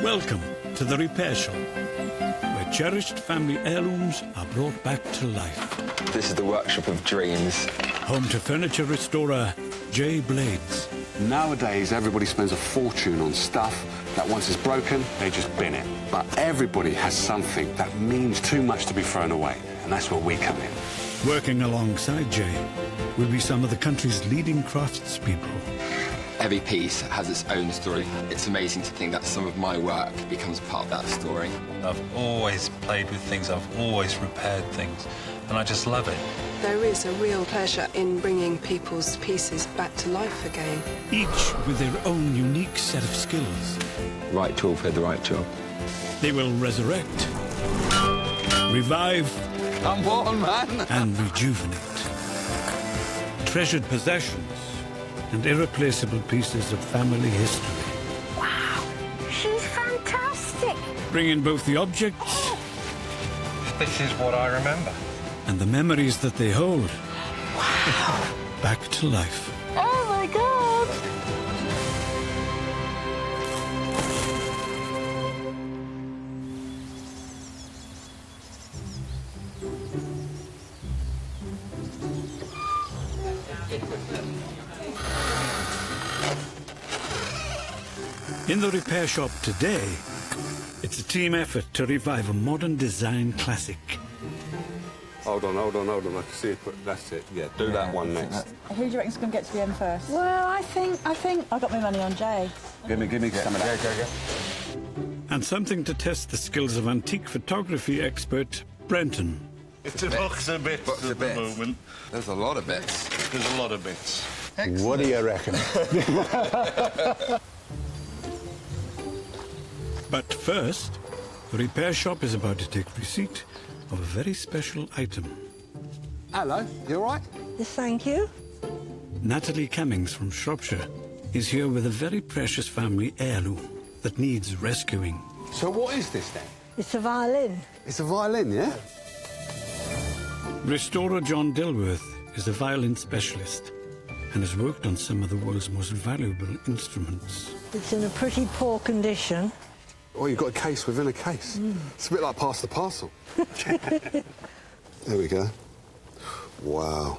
Welcome to the Repair Shop, where cherished family heirlooms are brought back to life. This is the workshop of dreams. Home to furniture restorer Jay Blades. Nowadays, everybody spends a fortune on stuff that once it's broken, they just bin it. But everybody has something that means too much to be thrown away, and that's where we come in. Working alongside Jay will be some of the country's leading craftspeople. Every piece has its own story. It's amazing to think that some of my work becomes part of that story. I've always played with things, I've always repaired things, and I just love it. There is a real pleasure in bringing people's pieces back to life again. Each with their own unique set of skills. Right tool for the right job. They will resurrect, revive, Come on, man! and rejuvenate. Treasured possessions and irreplaceable pieces of family history. Wow, she's fantastic. Bringing both the objects This is what I remember. and the memories that they hold back to life. Oh my God. In the Repair Shop today, it's a team effort to revive a modern design classic. Hold on. I can see it. That's it. Yeah, do that one next. Who do you reckon's going to get to the end first? Well, I think I got my money on Jay. Give me some of that. Go. And something to test the skills of antique photography expert Brenton. It's a box of bits Box of at the bits. moment. There's a lot of bits. There's a lot of bits. What do you reckon? But first, the Repair Shop is about to take receipt of a very special item. Hello, you all right? yes, thank you. Natalie Cummings from Shropshire is here with a very precious family heirloom that needs rescuing. So what is this then? It's a violin. It's a violin, yeah? Restorer John Dilworth is a violin specialist and has worked on some of the world's most valuable instruments. It's in a pretty poor condition. Oh, you've got a case within a case. It's a bit like pass the parcel. There we go. Wow.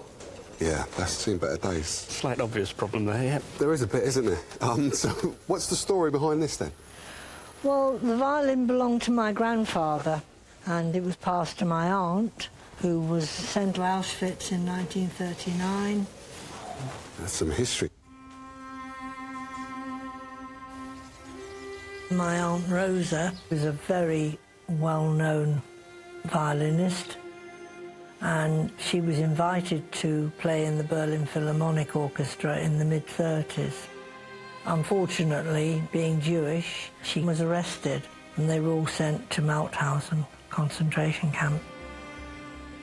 Yeah, that's seen better days. Slight obvious problem there, yeah. There is a bit, isn't there? So what's the story behind this then? Well, the violin belonged to my grandfather, and it was passed to my aunt, who was sent to Auschwitz in 1939. That's some history. My Aunt Rosa was a very well-known violinist, and she was invited to play in the Berlin Philharmonic Orchestra in the mid-30s. Unfortunately, being Jewish, she was arrested, and they were all sent to Mauthausen concentration camp.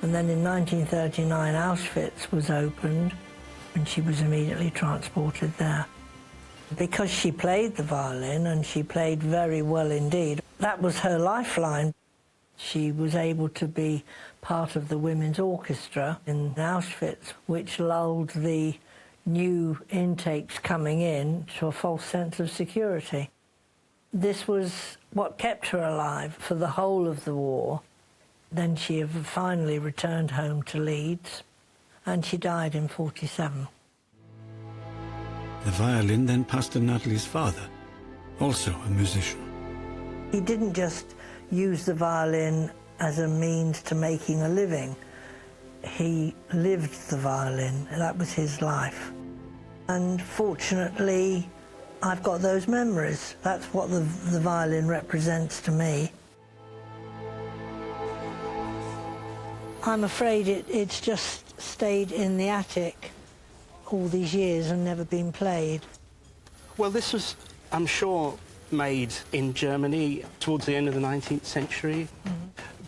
And then in 1939, Auschwitz was opened, and she was immediately transported there. Because she played the violin, and she played very well indeed, that was her lifeline. She was able to be part of the women's orchestra in Auschwitz, which lulled the new intakes coming in to a false sense of security. This was what kept her alive for the whole of the war. Then she finally returned home to Leeds, and she died in '47. The violin then passed to Natalie's father, also a musician. He didn't just use the violin as a means to making a living. He lived the violin. That was his life. And fortunately, I've got those memories. That's what the violin represents to me. I'm afraid it's just stayed in the attic all these years and never been played. Well, this was, I'm sure, made in Germany towards the end of the 19th century.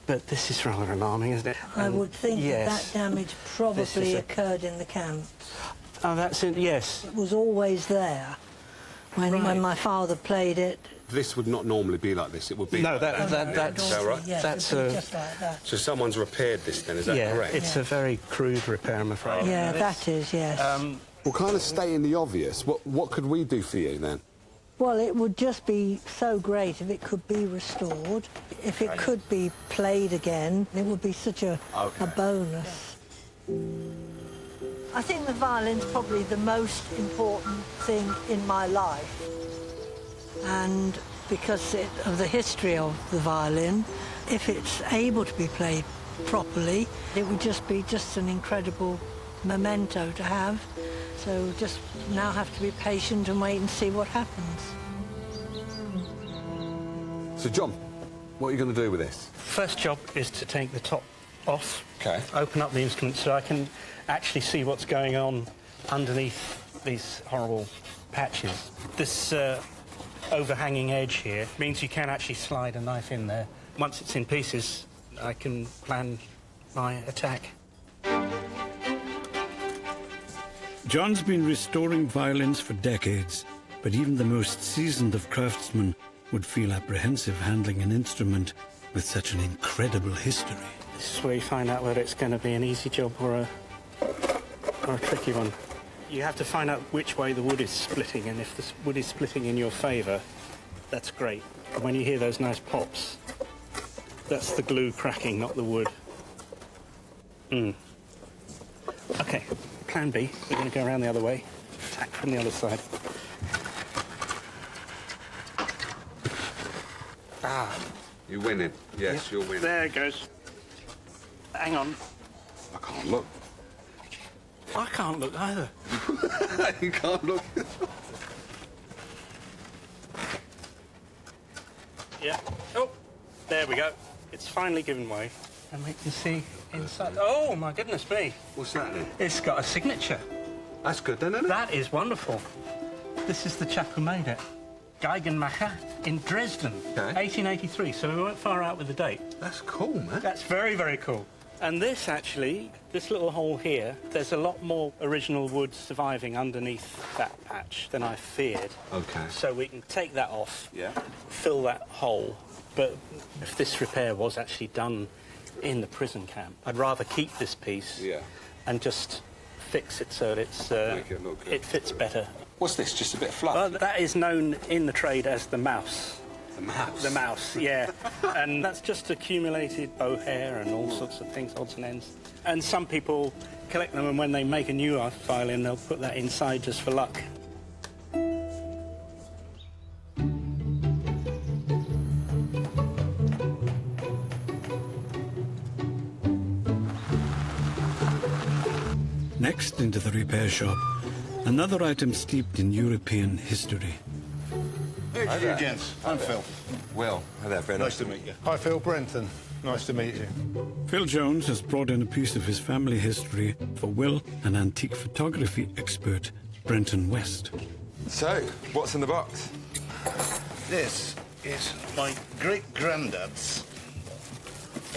But this is rather alarming, isn't it? I would think yes, that damage probably occurred in the camp. Oh, that's it, yes. It was always there. When my father played it. This would not normally be like this. It would be. No, like that's Is that right? Yes, that's it'd be a. just like that. So someone's repaired this then, is that correct? It's a very crude repair, I'm afraid. Yeah, that is, yes. Well, kind of stating the obvious, what could we do for you then? Well, it would just be so great if it could be restored. If it could be played again, it would be such a bonus. I think the violin's probably the most important thing in my life. And because of the history of the violin, if it's able to be played properly, it would just be an incredible memento to have. So just now have to be patient and wait and see what happens. So, John, what are you going to do with this? First job is to take the top off. OK. Open up the instrument so I can actually see what's going on underneath these horrible patches. This overhanging edge here means you can actually slide a knife in there. Once it's in pieces, I can plan my attack. John's been restoring violins for decades, but even the most seasoned of craftsmen would feel apprehensive handling an instrument with such an incredible history. This is where you find out whether it's going to be an easy job or a tricky one. You have to find out which way the wood is splitting, and if the wood is splitting in your favour, that's great. And when you hear those nice pops, that's the glue cracking, not the wood. OK, plan B. We're going to go around the other way, attack from the other side. You're winning. Yes, you're winning. There it goes. Hang on. I can't look. I can't look either. You can't look. Yeah. Oh, there we go. It's finally given way. And we can see inside. Oh, my goodness me. What's that then? It's got a signature. That's good, then, isn't it? That is wonderful. This is the chap who made it. Geigenmacher in Dresden, 1883, so we weren't far out with the date. That's cool, man. That's very, very cool. And this, actually, this little hole here, there's a lot more original wood surviving underneath that patch than I feared. OK. So we can take that off, fill that hole. But if this repair was actually done in the prison camp, I'd rather keep this piece and just fix it so that it's, make it look good. it fits better. What's this, just a bit of fluff? Well, that is known in the trade as the mouse. The mouse? The mouse, yeah. And that's just accumulated bow hair and all sorts of things, odds and ends. And some people collect them, and when they make a new violin, they'll put that inside just for luck. Next into the repair shop, another item steeped in European history. Hi there, gents. I'm Phil. Will, hi there, Brenton. Nice to meet you. Hi, Phil. Brenton. Nice to meet you. Phil Jones has brought in a piece of his family history for Will and antique photography expert Brenton West. So, what's in the box? This is my great-granddad's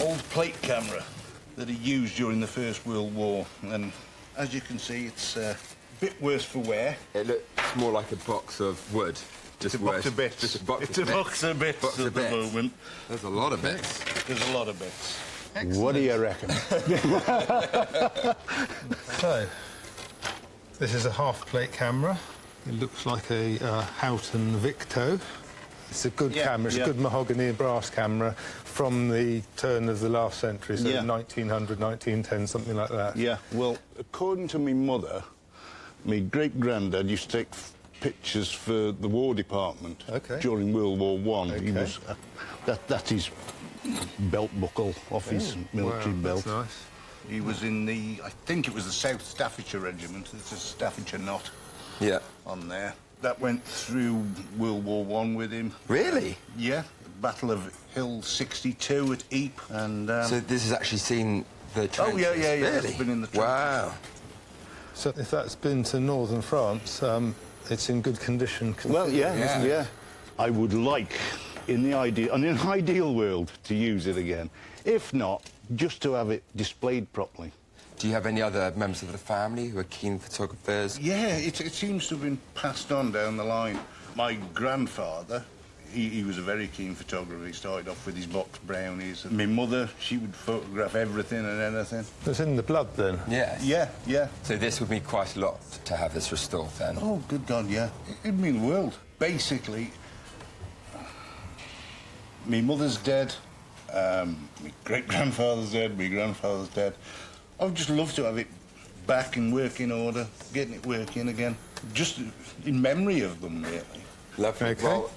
old plate camera that he used during the First World War. And as you can see, it's a bit worse for wear. It looks more like a box of wood. Just a box of bits. Just a box it's of bits. a box of bits box at of the bits. moment. There's a lot of bits. There's a lot of bits. Excellent. What do you reckon? So, this is a half-plate camera. It looks like a Houghton Victo. It's a good camera. It's a good mahogany brass camera from the turn of the last century, so 1900, 1910, something like that. Yeah, well, according to my mother, my great-granddad used to take pictures for the War Department during World War One. He was that's his belt buckle off his military belt. That's nice. He was in the, I think it was the South Staffordshire Regiment. There's a Staffordshire knot on there. That went through World War One with him. Really? Yeah, the Battle of Hill 62 at Ypres. And so this has actually seen the trenches? Oh, yeah. Really? It's been in the trenches. Wow. So if that's been to northern France, it's in good condition. Well, yeah. I would like, in an ideal world, to use it again. If not, just to have it displayed properly. Do you have any other members of the family who are keen photographers? Yeah, it seems to have been passed on down the line. My grandfather, he was a very keen photographer. He started off with his box brownies. And my mother, she would photograph everything and anything. It's in the blood, then? Yes. Yeah. So this would mean quite a lot to have this restored, then? Oh, good God, yeah. It'd mean the world. basically, my mother's dead, my great-grandfather's dead, my grandfather's dead. I would just love to have it back in working order, getting it working again, just in memory of them, really. Lovely. Okay. Well,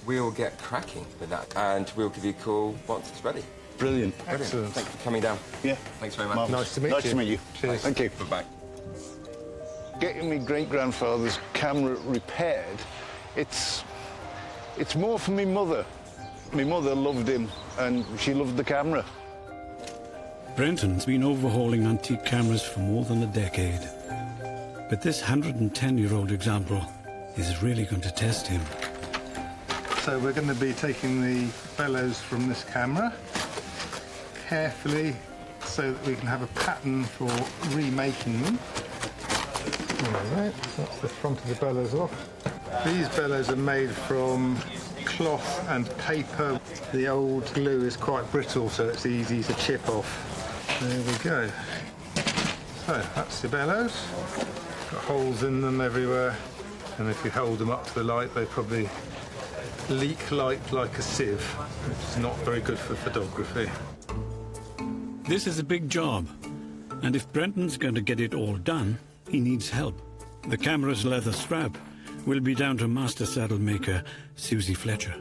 we'll get cracking with that, and we'll give you a call once it's ready. Brilliant. Excellent. Thanks for coming down. Yeah. Thanks very much. Marvellous. Nice to meet you. Nice to meet you. Cheers. Thank you. Bye-bye. Getting my great-grandfather's camera repaired, it's more for me mother. My mother loved him, and she loved the camera. Brenton's been overhauling antique cameras for more than a decade. But this 110-year-old example is really going to test him. So we're going to be taking the bellows from this camera carefully so that we can have a pattern for remaking them. All right, that's the front of the bellows off. These bellows are made from cloth and paper. The old glue is quite brittle, so it's easy to chip off. There we go. So that's the bellows. Got holes in them everywhere, and if you hold them up to the light, they probably leak light like a sieve, which is not very good for photography. This is a big job, and if Brenton's going to get it all done, he needs help. The camera's leather strap will be down to master saddle maker Suzie Fletcher.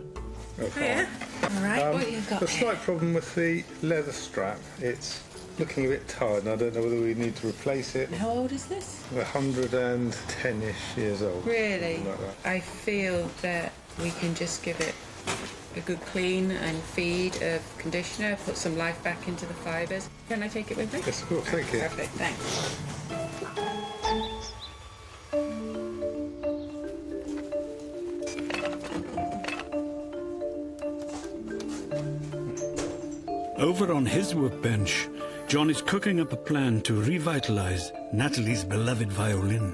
Okay. All right, what you got? The slight problem with the leather strap, it's looking a bit tired, and I don't know whether we need to replace it. How old is this? 110-ish years old. Really? Something like that. I feel that we can just give it a good clean and feed of conditioner, put some life back into the fibres. Can I take it with me? Yes, of course, thank you. Perfect, thanks. Over on his workbench, John is cooking up a plan to revitalise Natalie's beloved violin.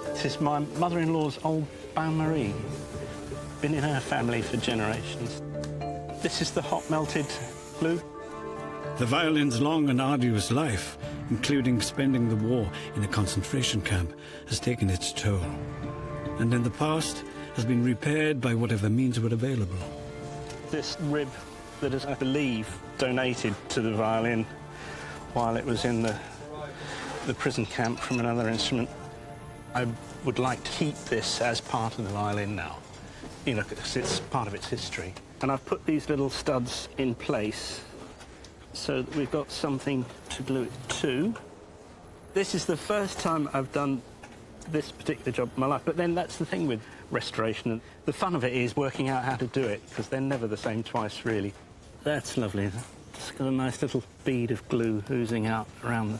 This is my mother-in-law's old bain-marie. Been in her family for generations. This is the hot-melted glue. The violin's long and arduous life, including spending the war in a concentration camp, has taken its toll. And in the past, has been repaired by whatever means were available. This rib that is, I believe, donated to the violin while it was in the prison camp from another instrument. I would like to keep this as part of the violin now, you know, because it's part of its history. And I've put these little studs in place so that we've got something to glue it to. This is the first time I've done this particular job in my life, but then that's the thing with restoration. The fun of it is working out how to do it, because they're never the same twice, really. That's lovely. It's got a nice little bead of glue oozing out around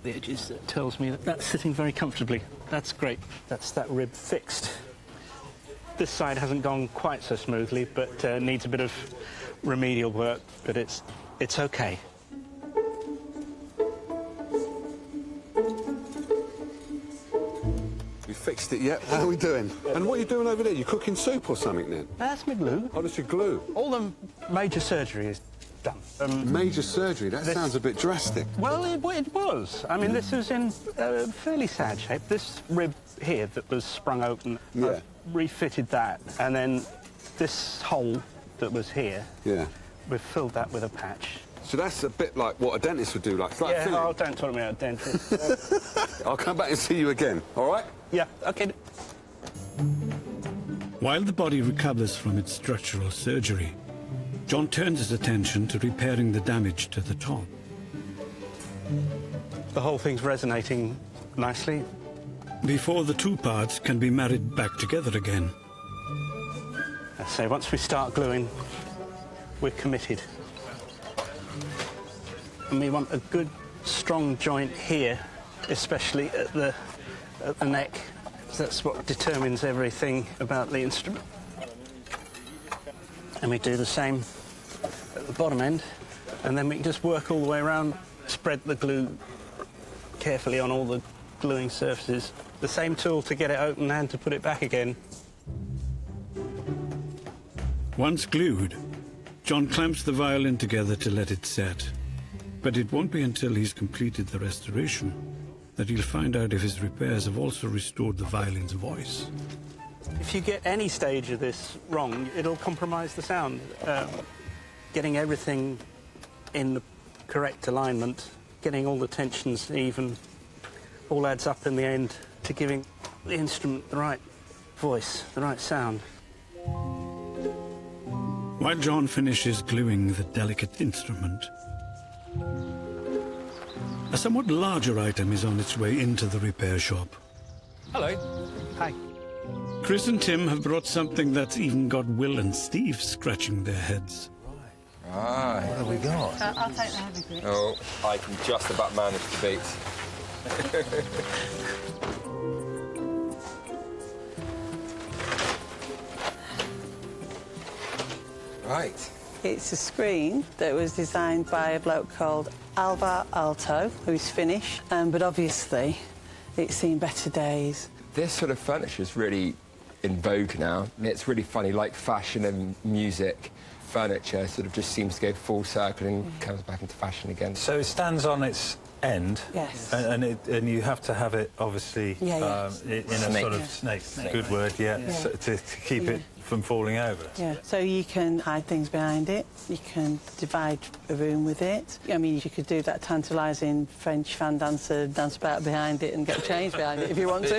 the edges that tells me that that's sitting very comfortably. That's great. That's that rib fixed. This side hasn't gone quite so smoothly, but needs a bit of remedial work, but it's okay. You fixed it yet? How are we doing? And what are you doing over there? You cooking soup or something then? That's my glue. Oh, that's your glue. All the major surgery is done. Major surgery? That sounds a bit drastic. Well, it was. I mean, this is in fairly sad shape. This rib here that was sprung open, Yeah. I've refitted that, and then this hole that was here, Yeah. we've filled that with a patch. So that's a bit like what a dentist would do, like filling. Oh, don't talk to me about a dentist. I'll come back and see you again, all right? Yeah, OK. While the body recovers from its structural surgery, John turns his attention to repairing the damage to the top. The whole thing's resonating nicely. Before the two parts can be married back together again. So once we start gluing, we're committed. And we want a good, strong joint here, especially at the neck. That's what determines everything about the instrument. And we do the same at the bottom end, and then we can just work all the way around, spread the glue carefully on all the gluing surfaces. The same tool to get it open and to put it back again. Once glued, John clamps the violin together to let it set. But it won't be until he's completed the restoration that he'll find out if his repairs have also restored the violin's voice. If you get any stage of this wrong, it'll compromise the sound. Getting everything in the correct alignment, getting all the tensions even, all adds up in the end to giving the instrument the right voice, the right sound. While John finishes gluing the delicate instrument, a somewhat larger item is on its way into the repair shop. Hello. Hi. Chris and Tim have brought something that's even got Will and Steve scratching their heads. Ah. What have we got? I'll take the heavy bit. Oh, I can just about manage the beats. Right. It's a screen that was designed by a bloke called Aalto, who's Finnish, but obviously it's seen better days. This sort of furniture is really in vogue now. It's really funny, like fashion and music. Furniture sort of just seems to go full circle and comes back into fashion again. So it stands on its end. Yes. And you have to have it, obviously, in a sort of snake. Good word, yeah. So, to keep it from falling over. Yeah, so you can hide things behind it, you can divide a room with it. I mean, you could do that tantalising French fan dancer, dance about behind it and get changed behind it if you want to.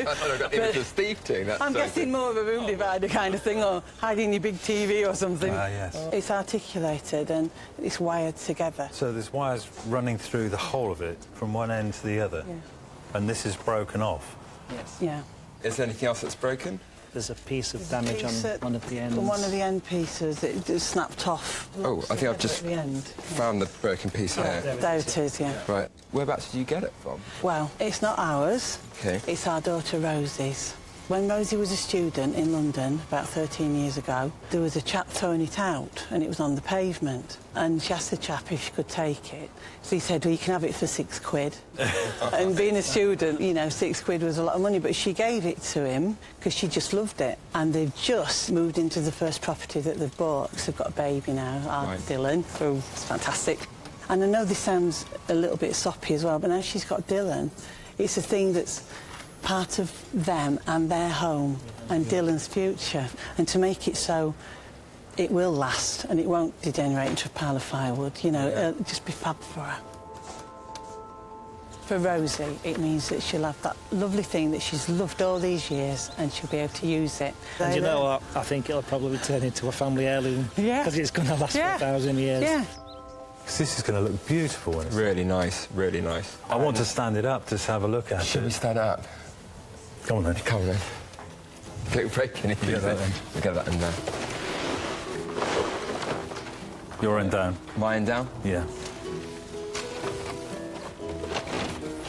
It was a Steve tune, that's I'm guessing more of a room divider kind of thing, or hiding your big TV or something. Yes. It's articulated and it's wired together. So there's wires running through the whole of it, from one end to the other. Yeah. And this is broken off. Yes. Yeah. Is there anything else that's broken? There's a piece of damage on one of the ends. On one of the end pieces, it just snapped off. Oh, I think I've just at the end. found the broken piece here. There it is, yeah. Right. Whereabouts did you get it from? Well, it's not ours. Okay. It's our daughter Rosie's. When Rosie was a student in London about 13 years ago, there was a chap throwing it out and it was on the pavement. And she asked the chap if she could take it. So he said, well, you can have it for £6. And being a student, you know, £6 was a lot of money, but she gave it to him because she just loved it. And they've just moved into the first property that they've bought, because they've got a baby now, our Dylan, who is fantastic. And I know this sounds a little bit soppy as well, but now she's got Dylan, it's a thing that's part of them and their home and Dylan's future, and to make it so it will last and it won't degenerate into a pile of firewood, you know, it'll just be fab for her. For Rosie, it means that she'll have that lovely thing that she's loved all these years and she'll be able to use it. And you know what? I think it'll probably turn into a family heirloom. Yeah. Because it's going to last for 1,000 years. Yeah. This is going to look beautiful when it's... Really nice, really nice. I want to stand it up, just have a look at it. Should we stand up? Come on then. Come on then. Don't break anything. Get that in. We'll get that in there. Your end down. My end down? Yeah.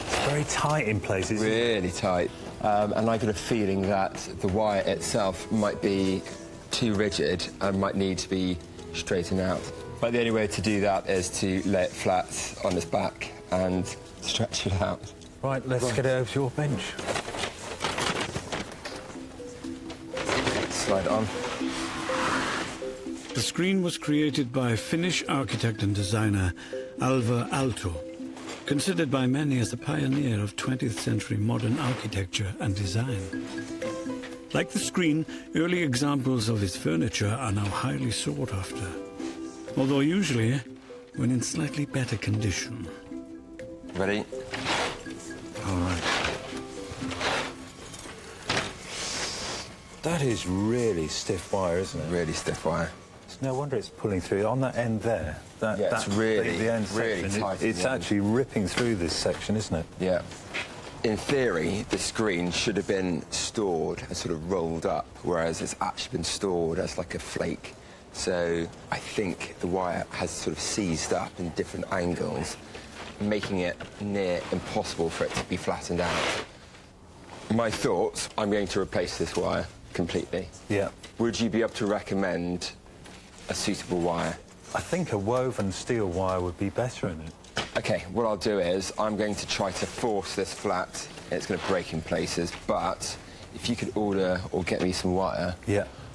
It's very tight in places. Really tight. And I got a feeling that the wire itself might be too rigid and might need to be straightened out. But the only way to do that is to lay it flat on its back and stretch it out. Right, let's get it over to your bench. Slide it on. The screen was created by Finnish architect and designer Aalto, considered by many as a pioneer of 20th century modern architecture and design. Like the screen, early examples of his furniture are now highly sought after, although usually when in slightly better condition. Ready? All right. That is really stiff wire, isn't it? Really stiff wire. It's no wonder it's pulling through. On that end there, it's really, the end really section, tight. it's actually ripping through this section, isn't it? Yeah. In theory, the screen should have been stored and sort of rolled up, whereas it's actually been stored as like a flake. So I think the wire has sort of seized up in different angles, making it near impossible for it to be flattened out. My thoughts, I'm going to replace this wire completely. Yeah. Would you be able to recommend a suitable wire? I think a woven steel wire would be better in it. OK, what I'll do is I'm going to try to force this flat. It's going to break in places, but if you could order or get me some wire,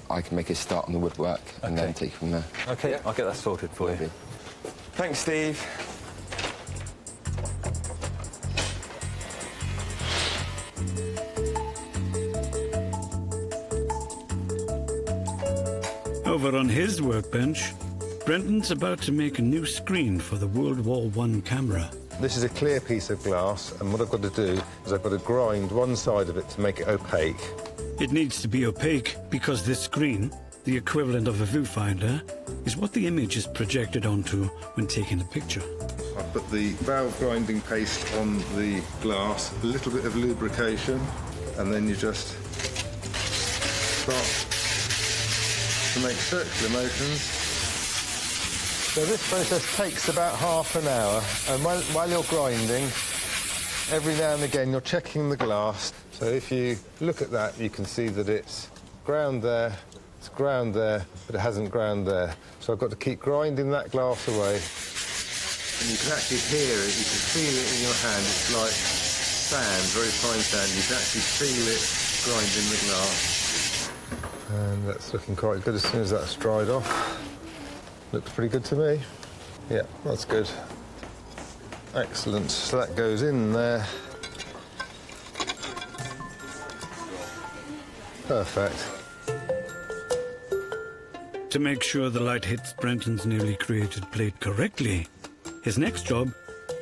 I can make a start on the woodwork and then take it from there. OK, I'll get that sorted for you. Thanks, Steve. Over on his workbench, Brenton's about to make a new screen for the World War I camera. This is a clear piece of glass, and what I've got to do is I've got to grind one side of it to make it opaque. It needs to be opaque because this screen, the equivalent of a viewfinder, is what the image is projected onto when taking a picture. I put the valve grinding paste on the glass, a little bit of lubrication, and then you just start to make circular motions. So this process takes about half an hour, and while you're grinding, every now and again you're checking the glass. So if you look at that, you can see that it's ground there, it's ground there, but it hasn't ground there. So I've got to keep grinding that glass away. And you can actually hear it, you can feel it in your hand. It's like sand, very fine sand. You can actually feel it grinding the glass. And that's looking quite good as soon as that's dried off. Looks pretty good to me. Yeah, that's good. Excellent. So that goes in there. Perfect. To make sure the light hits Brenton's newly created plate correctly, his next job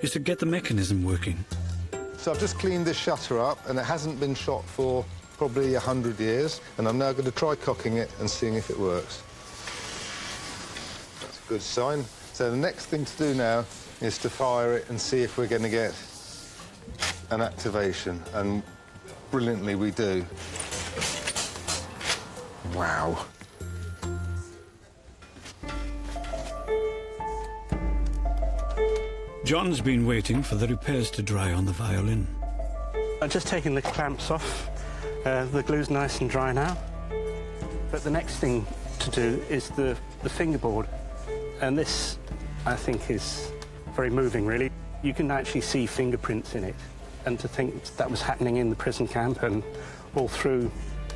is to get the mechanism working. So I've just cleaned this shutter up, and it hasn't been shot for probably 100 years, and I'm now going to try cocking it and seeing if it works. That's a good sign. So the next thing to do now is to fire it and see if we're going to get an activation, and brilliantly we do. Wow. John's been waiting for the repairs to dry on the violin. I've just taken the clamps off. The glue's nice and dry now. But the next thing to do is the fingerboard. And this, I think, is very moving, really. You can actually see fingerprints in it. And to think that was happening in the prison camp and all through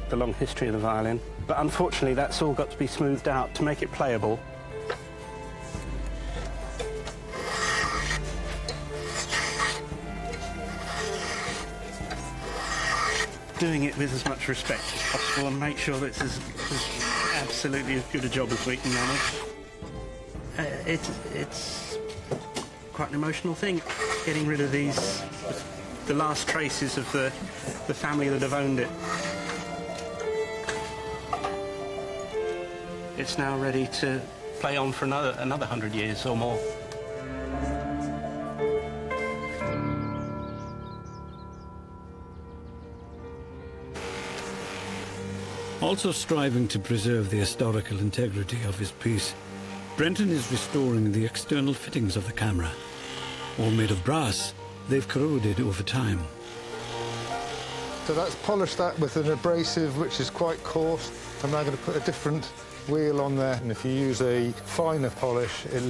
the long history of the violin. But unfortunately, that's all got to be smoothed out to make it playable. Doing it with as much respect as possible and make sure that it's as absolutely as good a job as we can manage. It's quite an emotional thing, getting rid of the last traces of the family that have owned it. It's now ready to play on for another 100 years or more. Also striving to preserve the historical integrity of his piece, Brenton is restoring the external fittings of the camera. All made of brass, they've corroded over time. So that's polished that with an abrasive which is quite coarse. I'm now going to put a different wheel on there, and if you use a finer polish, it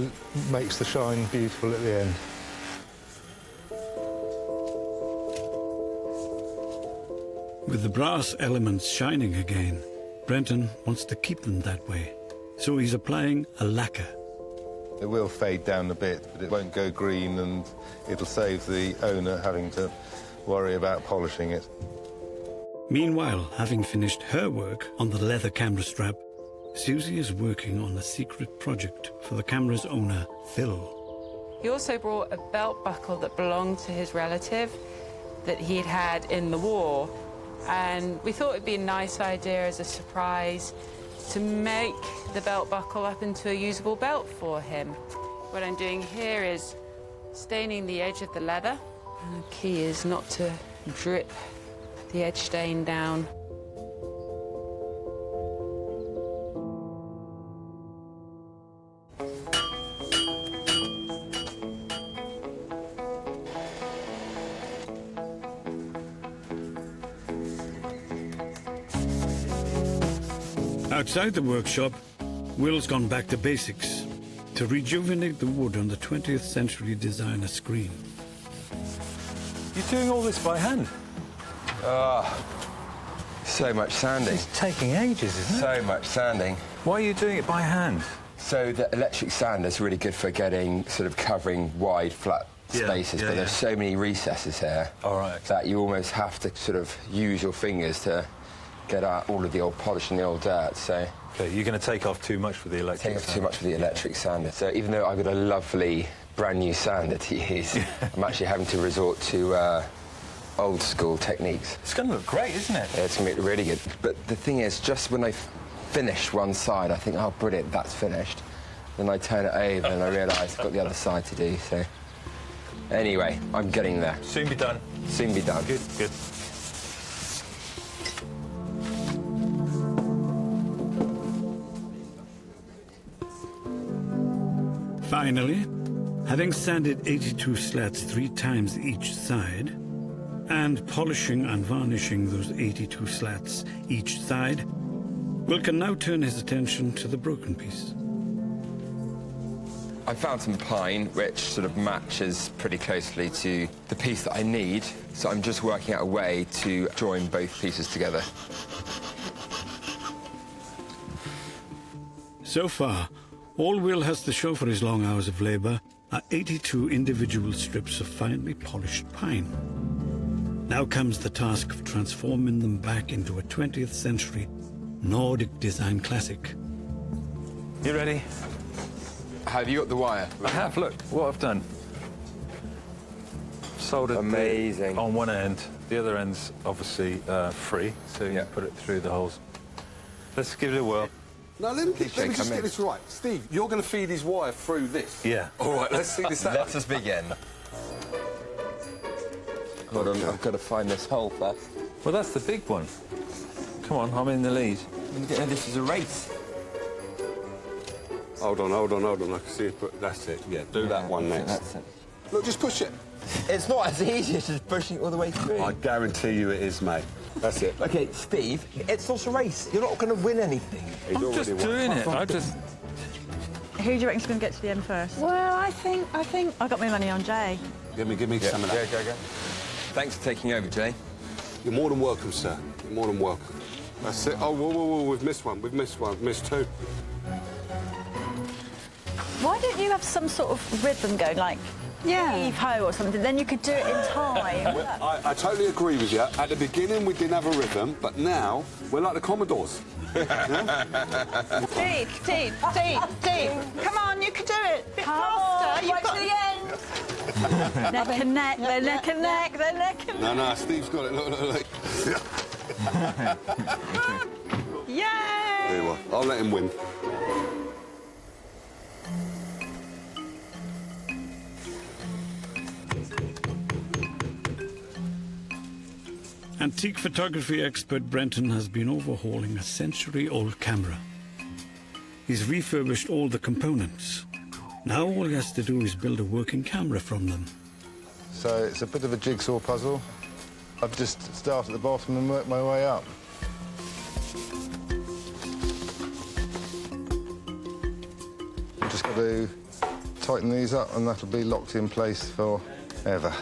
makes the shine beautiful at the end. With the brass elements shining again, Brenton wants to keep them that way, so he's applying a lacquer. It will fade down a bit, but it won't go green, and it'll save the owner having to worry about polishing it. Meanwhile, having finished her work on the leather camera strap, Suzie is working on a secret project for the camera's owner, Phil. He also brought a belt buckle that belonged to his relative that he'd had in the war. And we thought it'd be a nice idea as a surprise to make the belt buckle up into a usable belt for him. What I'm doing here is staining the edge of the leather. And the key is not to drip the edge stain down. Outside the workshop, Will's gone back to basics to rejuvenate the wood on the 20th century designer screen. You're doing all this by hand? So much sanding. It's taking ages, isn't it? So much sanding. Why are you doing it by hand? So the electric sander is really good for getting, sort of covering wide, flat spaces, but there's so many recesses here that you almost have to sort of use your fingers to get out all of the old polish and the old dirt, so... OK, you're going to take off too much for the electric Take off too much for the electric sander. So even though I've got a lovely brand new sander to use, I'm actually having to resort to old school techniques. It's going to look great, isn't it? Yeah, it's going to be really good. But the thing is, just when I finish one side, I think, oh, brilliant, that's finished. Then I turn it over and I realise I've got the other side to do, so... Anyway, I'm getting there. Soon be done. Soon be done. Good, good. Finally, having sanded 82 slats 3 times each side, and polishing and varnishing those 82 slats each side, Will can now turn his attention to the broken piece. I found some pine, which sort of matches pretty closely to the piece that I need, so I'm just working out a way to join both pieces together. So far, all Will has to show for his long hours of labour are 82 individual strips of finely polished pine. Now comes the task of transforming them back into a 20th century Nordic design classic. You ready? Have you got the wire? I have, look, what I've done. Soldered Amazing. on one end, the other end's obviously free, so you put it through the holes. Let's give it a whirl. Now, let me just get this right. Steve, you're going to feed his wire through this? Yeah. All right, let's see this out. Let us begin. Hold on, I've got to find this hole first. Well, that's the big one. Come on, I'm in the lead. This is a race. Hold on, I can see it, but that's it. Yeah, do that one next. That's it. Look, just push it. It's not as easy as just pushing it all the way through. I guarantee you it is, mate. That's it. OK, Steve, it's not a race. You're not going to win anything. I'm just doing it. I just... Who do you reckon's going to get to the end first? Well, I think I got my money on Jay. Give me some of that. Go. Thanks for taking over, Jay. You're more than welcome, sir. You're more than welcome. That's it. Oh, whoa, we've missed one. We've missed 2. Why don't you have some sort of rhythm going, like heave-ho or something? Then you could do it in time. Well, I totally agree with you. At the beginning, we didn't have a rhythm, but now we're like the Commodores. Steve, come on, you can do it. A bit faster. You've got to the end. Neck and neck, then neck and neck, then neck and neck. No, Steve's got it. Look. Yay! There you are. I'll let him win. Antique photography expert Brenton has been overhauling a century-old camera. He's refurbished all the components. Now all he has to do is build a working camera from them. So it's a bit of a jigsaw puzzle. I've just started at the bottom and worked my way up. I've just got to tighten these up and that'll be locked in place forever.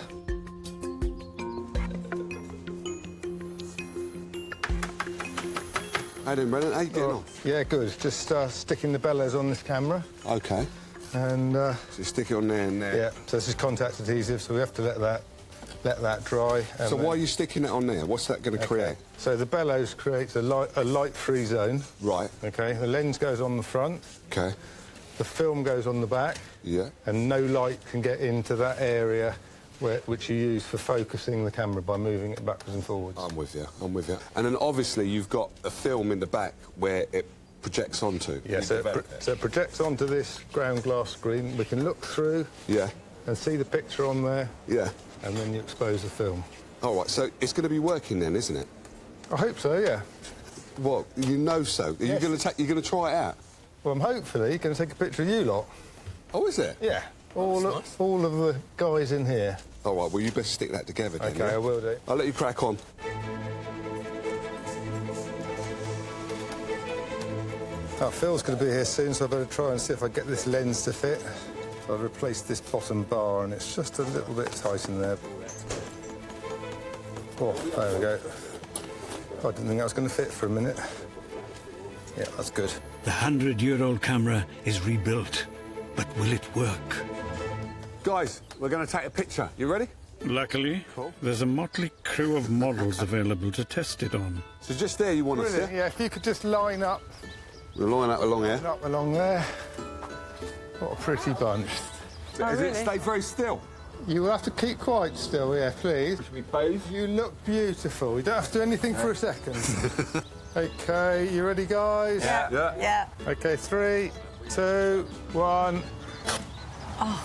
How you doing, Brennan? How you getting on? Yeah, good. Just sticking the bellows on this camera. OK. And... so you stick it on there and there? Yeah, so this is contact adhesive, so we have to let that dry. So why are you sticking it on there? What's that going to create? So the bellows creates a light-free zone. Right. OK, the lens goes on the front. OK. The film goes on the back. Yeah. And no light can get into that area which you use for focusing the camera by moving it backwards and forwards. I'm with you. And then obviously you've got a film in the back where it projects onto. Yeah, so it projects onto this ground glass screen. We can look through. Yeah. And see the picture on there. Yeah. And then you expose the film. All right, so it's going to be working then, isn't it? I hope so, yeah. What? You know so? Are you going to try it out? Well, I'm hopefully going to take a picture of you lot. Oh, is it? Yeah. All of the guys in here. All right, well, you best stick that together, then. OK, I will do. I'll let you crack on. Oh, Phil's going to be here soon, so I better try and see if I get this lens to fit. So I've replaced this bottom bar, and it's just a little bit tight in there. Oh, there we go. I didn't think that was going to fit for a minute. Yeah, that's good. The 100-year-old camera is rebuilt, but will it work? Guys, we're going to take a picture. You ready? Luckily, there's a motley crew of models available to test it on. So just there you want to sit? Yeah, if you could just line up. We'll line up along here. Line up along there. What a pretty bunch. Does it stay very still? You will have to keep quite still, yeah, please. Should we pose? You look beautiful. You don't have to do anything for a second. OK, you ready, guys? Yeah. OK, 3, 2, 1.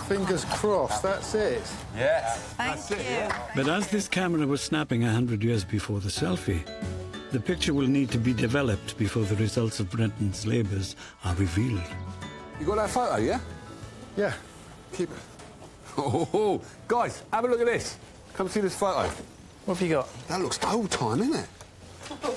Fingers crossed, that's it. Yes. Thank you. But as this camera was snapping 100 years before the selfie, the picture will need to be developed before the results of Brenton's labours are revealed. You got that photo, yeah? Yeah. Keep it. Oh, guys, have a look at this. Come see this photo. What have you got? That looks old time, isn't it?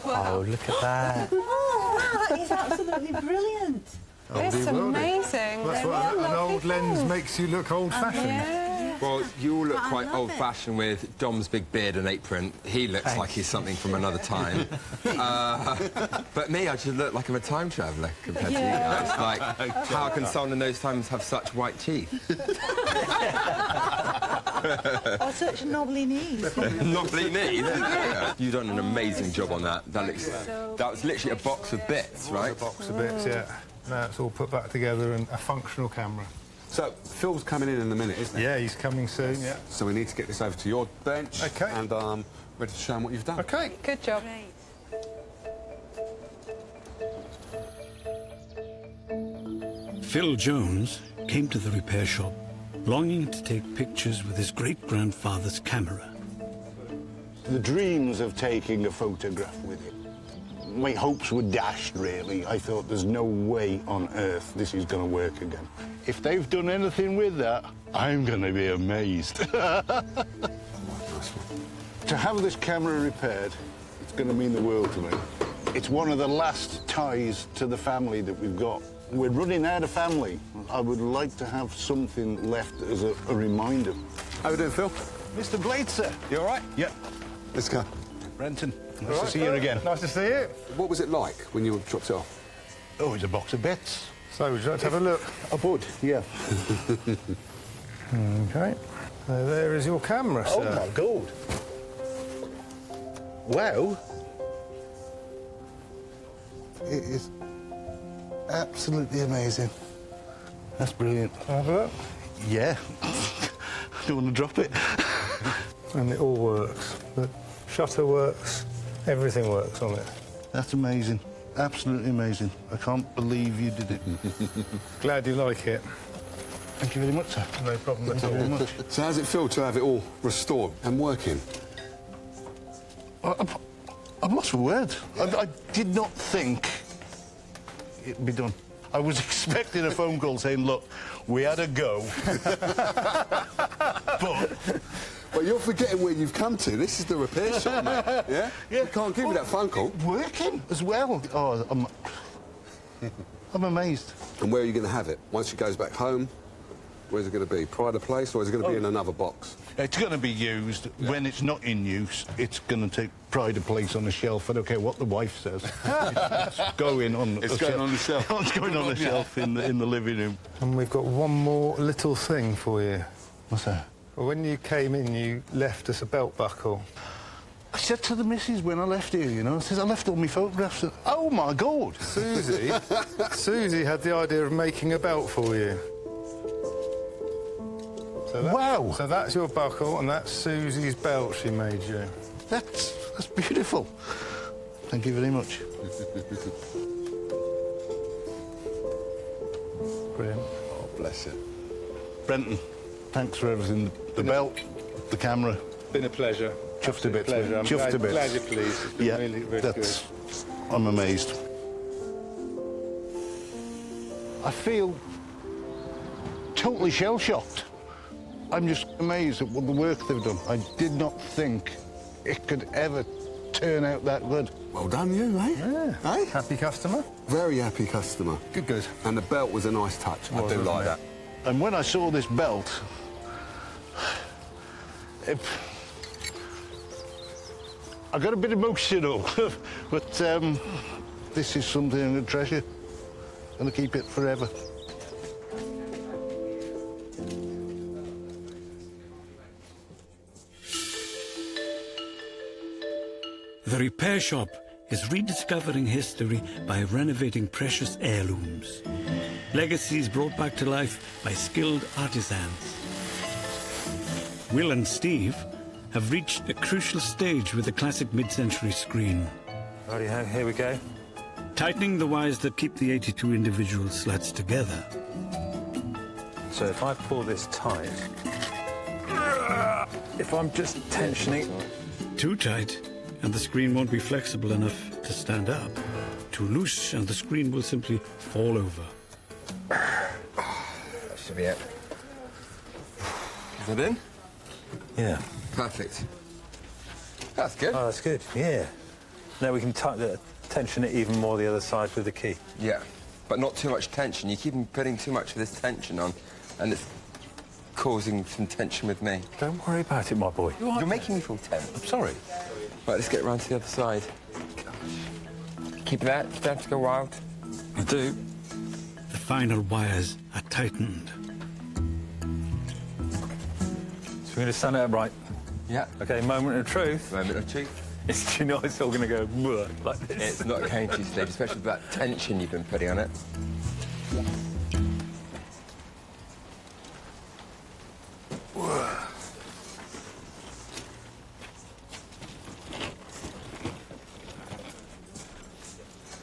Oh, look at that. Oh, that is absolutely brilliant. It's amazing. That's what an old lens makes you look old-fashioned. Well, you all look quite old-fashioned with Dom's big beard and apron. He looks like he's something from another time. But me, I just look like I'm a time traveller compared to you guys. Like, how can someone in those times have such white teeth? Oh, such knobbly knees. Knobbly knees? Yeah. You've done an amazing job on that. That was literally a box of bits, right? A box of bits, yeah. Now it's all put back together in a functional camera. So, Phil's coming in a minute, isn't he? Yeah, he's coming soon, yeah. So we need to get this over to your bench. OK. And ready to show him what you've done. OK. Good job. Phil Jones came to the repair shop, longing to take pictures with his great-grandfather's camera. The dreams of taking a photograph with it. My hopes were dashed, really. I thought there's no way on earth this is going to work again. If they've done anything with that, I'm going to be amazed. To have this camera repaired, it's going to mean the world to me. It's one of the last ties to the family that we've got. We're running out of family. I would like to have something left as a reminder. How we doing, Phil? Mr. Blade, sir. You all right? Yep. Let's go. Brenton, nice to see you again. Nice to see you. What was it like when you dropped it off? Oh, it's a box of bits. So, would you like to have a look? I would, yeah. OK. So there is your camera, sir. Oh, my God. Wow. It is absolutely amazing. That's brilliant. Have a look. Yeah. I don't want to drop it. And it all works. The shutter works. Everything works on it. That's amazing. Absolutely amazing. I can't believe you did it. Glad you like it. Thank you very much, sir. No problem at all. Thank you very much. So how's it feel to have it all restored and working? I'm lost for words. I did not think it'd be done. I was expecting a phone call saying, look, we had a go. But... Well, you're forgetting where you've come to. This is the repair shop, mate. Yeah? Yeah. We can't give you that phone call. Working as well. Oh, I'm amazed. And where are you going to have it? Once it goes back home, where's it going to be? Pride of place, or is it going to be in another box? It's going to be used. Yeah. When it's not in use, it's going to take pride of place on the shelf. I don't care what the wife says. It's going on the shelf. On the shelf. It's going on the shelf in the living room. And we've got one more little thing for you. What's that? Well, when you came in, you left us a belt buckle. I said to the missus when I left here, you know, I said, I left all my photographs. Oh, my God. Suzie had the idea of making a belt for you. So wow. So that's your buckle, and that's Susie's belt she made you. That's beautiful. Thank you very much. Brilliant. Oh, bless you. Brenton, thanks for everything. The belt, the camera. Been a pleasure. Chuffed a bit. Pleasure. I'm Chuffed a bit. Glad you're pleased. It's been really, really that's, good. I'm amazed. I feel totally shell-shocked. I'm just amazed at what the work they've done. I did not think it could ever turn out that good. Well done, you, eh? Yeah. Eh? Happy customer? Very happy customer. Good, good. And the belt was a nice touch. I do like that. And when I saw this belt, I got a bit emotional, but this is something I'm going to treasure. I'm going to keep it forever. The repair shop is rediscovering history by renovating precious heirlooms. Legacies brought back to life by skilled artisans. Will and Steve have reached a crucial stage with the classic mid-century screen. Righty-ho, here we go. Tightening the wires that keep the 82 individual slats together. So if I pull this tight, if I'm just tensioning... Too tight, and the screen won't be flexible enough to stand up. Too loose, and the screen will simply fall over. That should be it. Is that in? Yeah. Perfect. That's good. Oh, that's good, yeah. Now we can tension it even more the other side with the key. Yeah, but not too much tension. You keep putting too much of this tension on, and it's causing some tension with me. Don't worry about it, my boy. You're making me feel tense. I'm sorry. Right, let's get round to the other side. Gosh. Keep it out. You don't have to go wild. I do. The final wires are tightened. So we're going to stand it upright. Yeah. OK, moment of truth. Moment of truth. Do you know it's all going to go like this? It's not going to, Steve, especially with that tension you've been putting on it.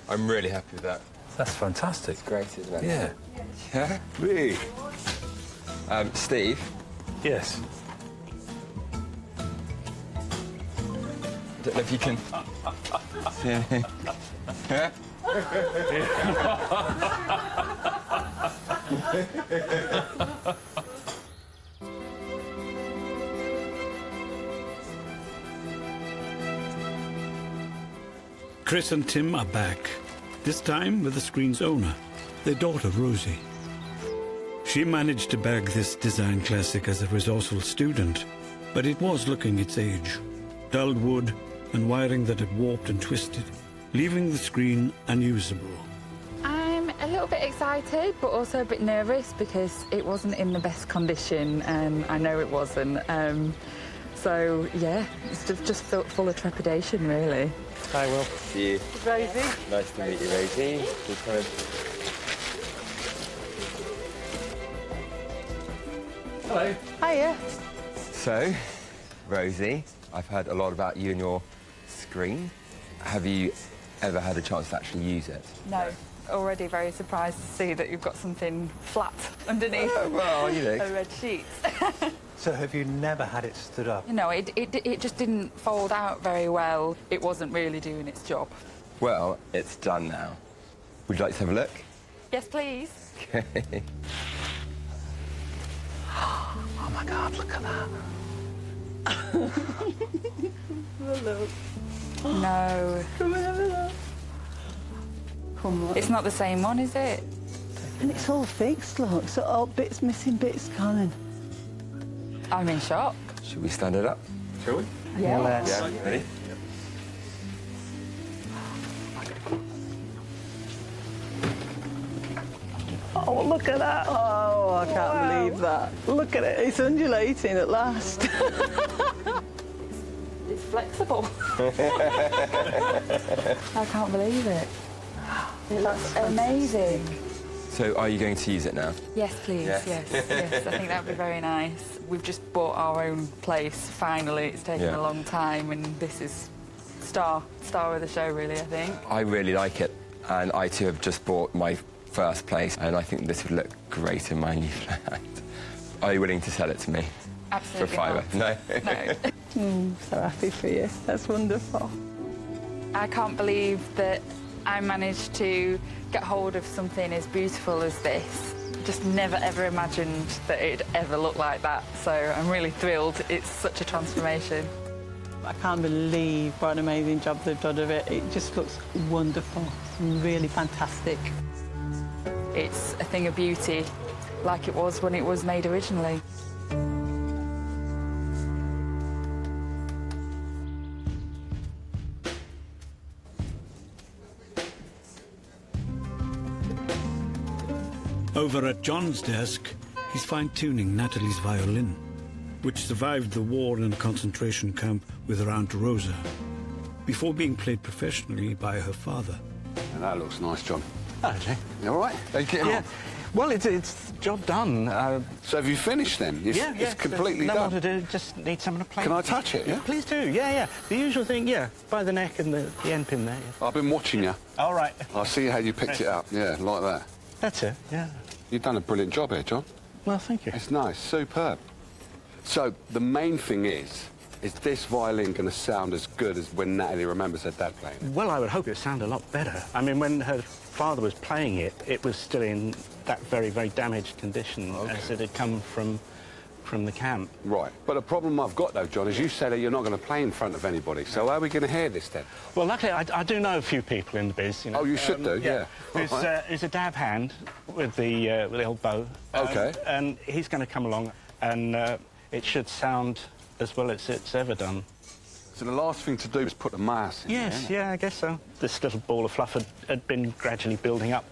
I'm really happy with that. That's fantastic. It's great, isn't it? Yeah. Yeah? Really? Steve? Yes? I don't know if you can see anything. Yeah? Chris and Tim are back, this time with the screen's owner, their daughter Rosie. She managed to bag this design classic as a resourceful student, but it was looking its age. Dulled wood and wiring that had warped and twisted, leaving the screen unusable. I'm a little bit excited, but also a bit nervous because it wasn't in the best condition, and I know it wasn't. So, yeah, it's just full of trepidation, really. Hi, Will. See you. Rosie. Nice to meet you, Rosie. Hello. Hiya. So, Rosie, I've heard a lot about you and your screen. Have you ever had a chance to actually use it? No. Already very surprised to see that you've got something flat underneath well, you know. a red sheet. So have you never had it stood up? No, it just didn't fold out very well. It wasn't really doing its job. Well, it's done now. Would you like to have a look? Yes, please. Okay. Oh, my God, look at that. Hello. No. Come and have a look. Come on. It's not the same one, is it? And it's all fixed, look. So all bits missing, bits coming. I'm in shock. Should we stand it up? Shall we? Yeah. let's. Yeah, ready? Oh, look at that. Oh, I can't believe that. Look at it. It's undulating at last. It's flexible. I can't believe it. It looks amazing. So, are you going to use it now? Yes, please. Yes. Yes. I think that would be very nice. We've just bought our own place, finally. It's taken a long time, and this is star of the show, really, I think. I really like it, and I too have just bought my first place, and I think this would look great in my new flat. Are you willing to sell it to me? Absolutely For not. £5? No. So happy for you. That's wonderful. I can't believe that I managed to get hold of something as beautiful as this. Just never, ever imagined that it'd ever look like that. So I'm really thrilled. It's such a transformation. I can't believe what an amazing job they've done of it. It just looks wonderful. Really fantastic. It's a thing of beauty, like it was when it was made originally. Over at John's desk, he's fine-tuning Natalie's violin, which survived the war in a concentration camp with her Aunt Rosa. before being played professionally by her father. And that looks nice, John. Oh, Jay. You all right? How you getting on? Well, it's job done. So have you finished then? It's completely no done. more to do. Just need someone to play. Can I touch it? Yeah. Please do. Yeah. The usual thing. Yeah, by the neck and the end pin there. Yeah. I've been watching you. All right. I see how you picked it up. Yeah, like that. That's it. Yeah. You've done a brilliant job here, John. Well, thank you. It's nice, superb. So the main thing is this violin going to sound as good as when Natalie remembers her dad playing it? Well, I would hope it sounded a lot better. I mean, when her father was playing it, it was still in that very, very damaged condition as it had come from the camp. Right. But the problem I've got, though, John, is you said that you're not going to play in front of anybody. So how are we going to hear this, then? Well, luckily, I do know a few people in the biz, you know. Oh, you should do, yeah. There's a dab hand with the old bow. OK. And he's going to come along, and it should sound as well as it's ever done. So the last thing to do is put the mass in. Yes, yeah, I guess so. This little ball of fluff had been gradually building up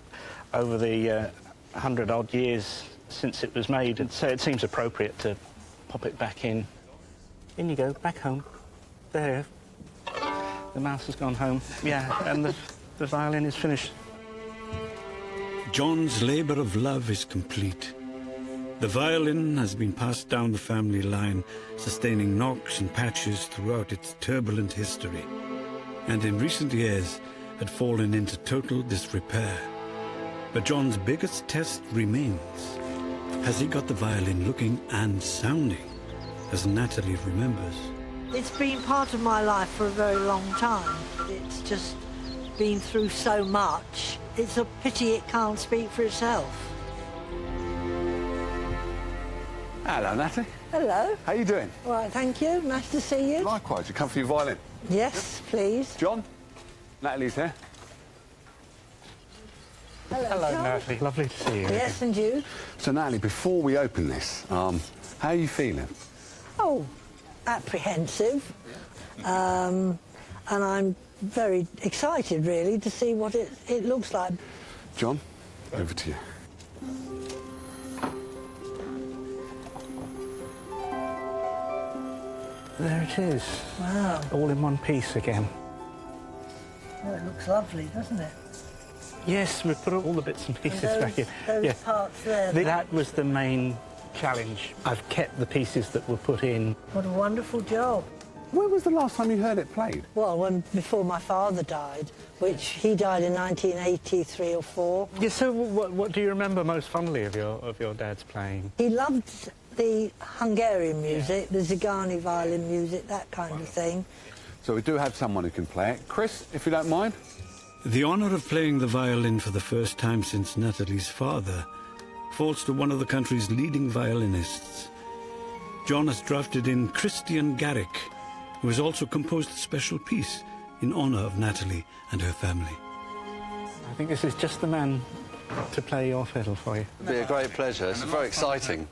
over the 100-odd years since it was made, and so it seems appropriate to pop it back in. In you go, back home. There. The mouse has gone home. Yeah, and the violin is finished. John's labour of love is complete. The violin has been passed down the family line, sustaining knocks and patches throughout its turbulent history, and in recent years had fallen into total disrepair. But John's biggest test remains. Has he got the violin looking and sounding as Natalie remembers? It's been part of my life for a very long time. It's just been through so much. It's a pity it can't speak for itself. Hello, Natalie. Hello. How you doing? All right, thank you. Nice to see you. Likewise. You come for your violin? Yes, please. John? Natalie's here. Hello, Natalie. Lovely to see you. Yes, and you? So, Natalie, before we open this, how are you feeling? Oh, apprehensive. And I'm very excited, really, to see what it looks like. John, over to you. There it is. Wow. All in one piece again. Oh, it looks lovely, doesn't it? Yes, we've put all the bits and pieces back in. Those parts there. That was the main challenge. I've kept the pieces that were put in. What a wonderful job. When was the last time you heard it played? Well, before my father died, which he died in 1983 or 4. Yeah, so what do you remember most fondly of your dad's playing? He loved the Hungarian music, the Zigani violin music, that kind of thing. So we do have someone who can play it. Chris, if you don't mind. The honour of playing the violin for the first time since Natalie's father falls to one of the country's leading violinists. John has drafted in Christian Garrick, who has also composed a special piece in honour of Natalie and her family. I think this is just the man to play your fiddle for you. It'd be a great pleasure. It's very exciting.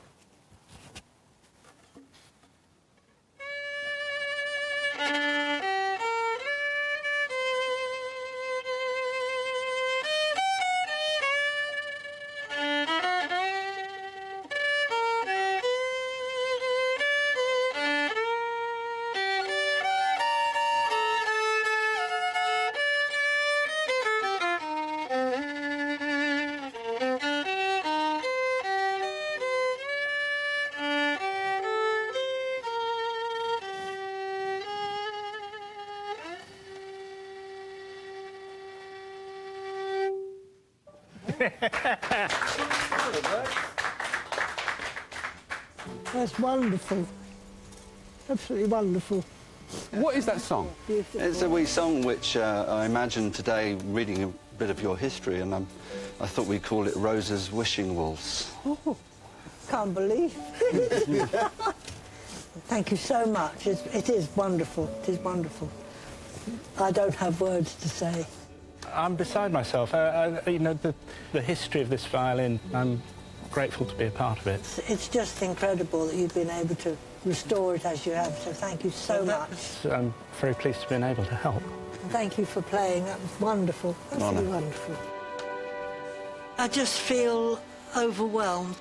That's wonderful. Absolutely wonderful. What is that song? It's a wee song which I imagined today reading a bit of your history, and I thought we'd call it Rosa's Wishing Waltz. Oh, can't believe it. Thank you so much. It is wonderful. It is wonderful. I don't have words to say. I'm beside myself. You know, the history of this violin, I'm grateful to be a part of it. It's just incredible that you've been able to restore it as you have, so thank you so much. I'm very pleased to have been able to help. And thank you for playing. That was wonderful. Absolutely wonderful. I just feel overwhelmed.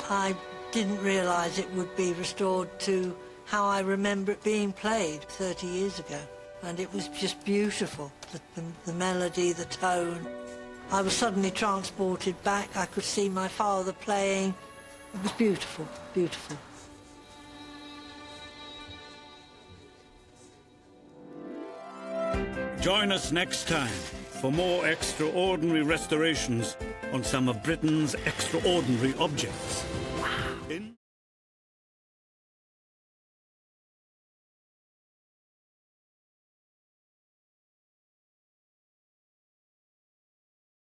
I didn't realise it would be restored to how I remember it being played 30 years ago. and it was just beautiful. The melody, the tone. I was suddenly transported back. I could see my father playing. It was beautiful, beautiful. Join us next time for more extraordinary restorations on some of Britain's extraordinary objects.